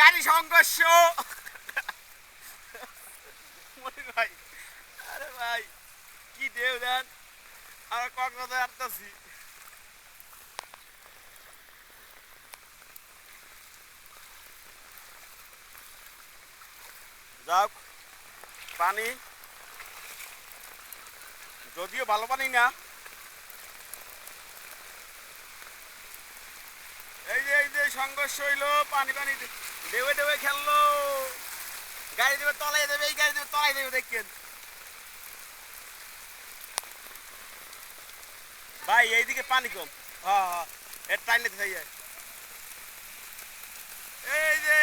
গাড়ি সংঘর্ষ ভাই। আরে ভাই কি দেও দেন আর কক্সবাজার আসতেছি। যাক পানি যদিও ভালো পানি না, এই যে সংঘর্ষ হইলো, পানি পানি দেবে দেবে খেললো, গাড়ি দেবে তলাই দেবে, এই গাড়ি দেবে তলাই দেবে, দেখেন ভাই এইদিকে পানি কম। হ্যাঁ হ্যাঁ এর টাইনে এই যে